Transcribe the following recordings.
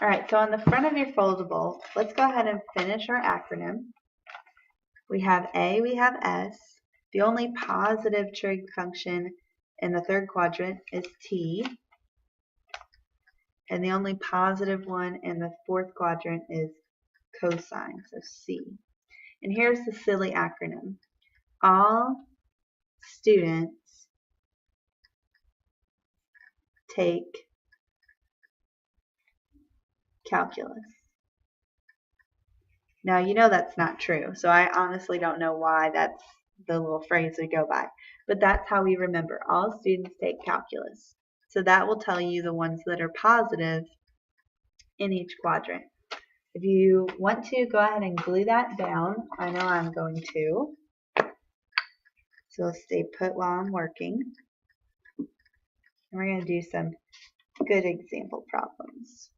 All right, so on the front of your foldable, let's go ahead and finish our acronym. We have A, we have S. The only positive trig function in the third quadrant is T. And the only positive one in the fourth quadrant is cosine, so C. And here's the silly acronym. All students take calculus. Now, you know that's not true, so I honestly don't know why that's the little phrase we go by. But that's how we remember. All students take calculus. So that will tell you the ones that are positive in each quadrant. If you want to, go ahead and glue that down. I know I'm going to. So stay put while I'm working. And we're going to do some good example problems.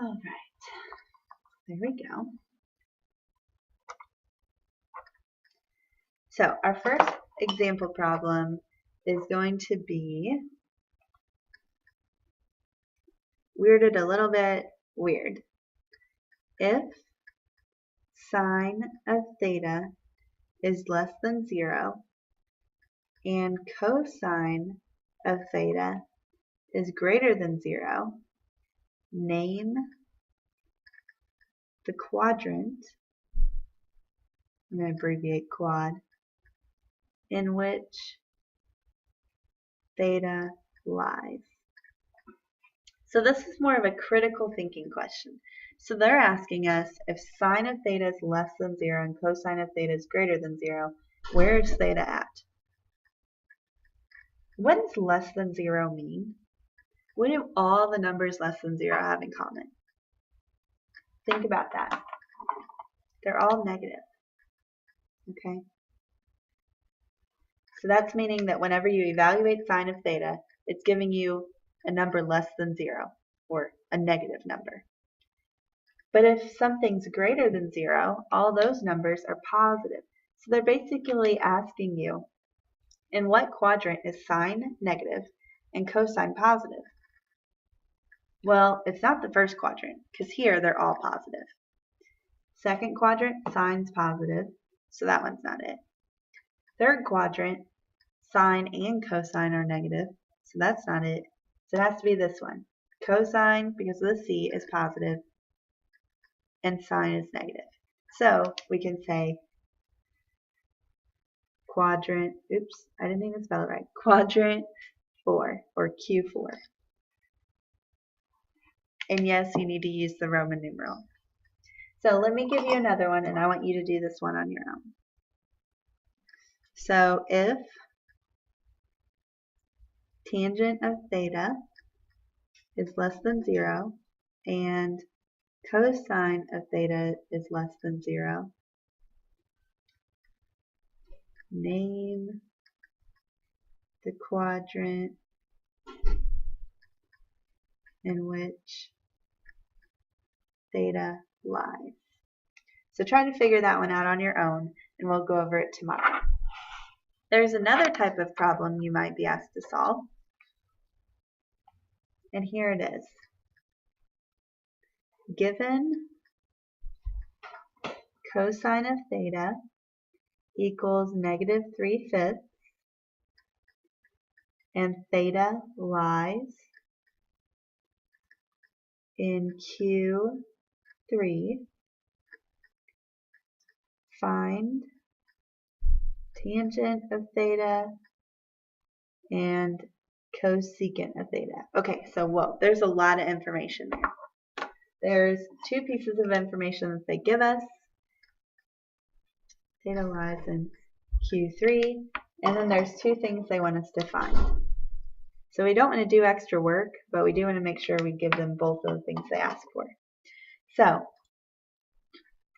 All right, there we go. So our first example problem is going to be weirded a little bit weird. If sine of theta is less than 0 and cosine of theta is greater than 0, name the quadrant, I'm going to abbreviate quad, in which theta lies. So this is more of a critical thinking question. So they're asking us if sine of theta is less than 0 and cosine of theta is greater than 0, where is theta at? What does less than 0 mean? What do all the numbers less than 0 have in common? Think about that. They're all negative. Okay? So that's meaning that whenever you evaluate sine of theta, it's giving you a number less than 0, or a negative number. But if something's greater than 0, all those numbers are positive. So they're basically asking you, in what quadrant is sine negative and cosine positive? Well, it's not the first quadrant, because here they're all positive. Second quadrant, sine's positive, so that one's not it. Third quadrant, sine and cosine are negative, so that's not it. So it has to be this one. Cosine, because of the C, is positive, and sine is negative. So we can say quadrant, oops, I didn't even spell it right, quadrant 4, or Q4. And yes, you need to use the Roman numeral. So let me give you another one, and I want you to do this one on your own. So if tangent of theta is less than 0 and cosine of theta is less than 0, name the quadrant in which theta lies. So try to figure that one out on your own, and we'll go over it tomorrow. There's another type of problem you might be asked to solve, and here it is. Given cosine of theta equals -3/5 and theta lies in Q3, find tangent of theta and cosecant of theta. Okay, so whoa, there's a lot of information there. There's two pieces of information that they give us. Theta lies in Q3, and then there's two things they want us to find. So we don't want to do extra work, but we do want to make sure we give them both of the things they ask for. So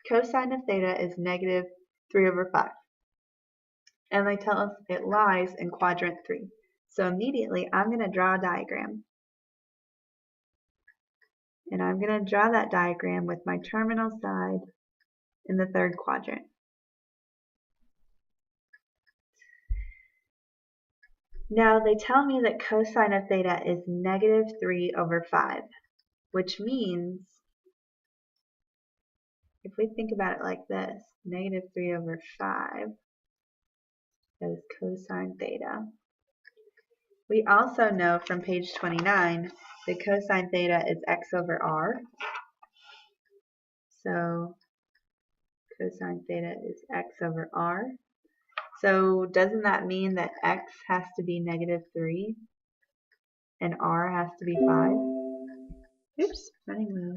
cosine of theta is -3/5. And they tell us it lies in quadrant 3. So immediately I'm going to draw a diagram. And I'm going to draw that diagram with my terminal side in the third quadrant. Now they tell me that cosine of theta is negative 3 over 5, which means, if we think about it like this, negative 3 over 5 is cosine theta. We also know from page 29 that cosine theta is x over r. So cosine theta is x over r. So doesn't that mean that x has to be negative 3 and r has to be 5? Oops, running low.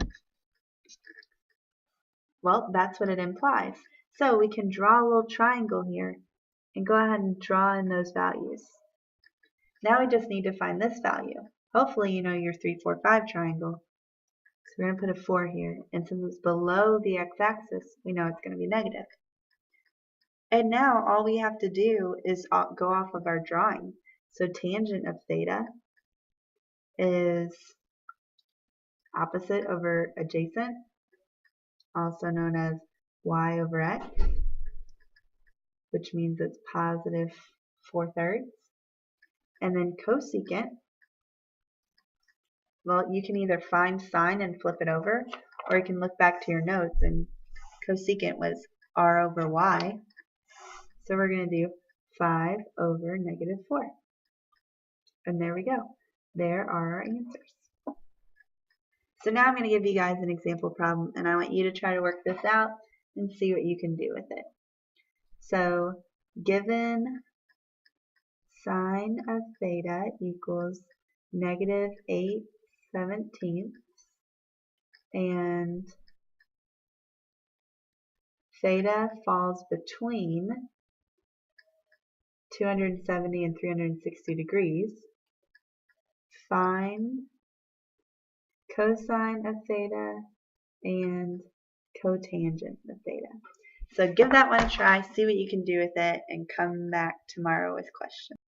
Well, that's what it implies. So we can draw a little triangle here and go ahead and draw in those values. Now we just need to find this value. Hopefully you know your 3, 4, 5 triangle. So we're going to put a 4 here, and since it's below the x-axis, we know it's going to be negative. And now all we have to do is go off of our drawing. So tangent of theta is opposite over adjacent, also known as y over x, which means it's positive 4/3. And then cosecant, well, you can either find sine and flip it over, or you can look back to your notes, and cosecant was r over y. So we're going to do 5 over negative 4. And there we go. There are our answers. So now I'm going to give you guys an example problem, and I want you to try to work this out and see what you can do with it. So given sine of theta equals negative 8/17, and theta falls between 270 and 360 degrees, find cosine of theta and cotangent of theta. So give that one a try, see what you can do with it, and come back tomorrow with questions.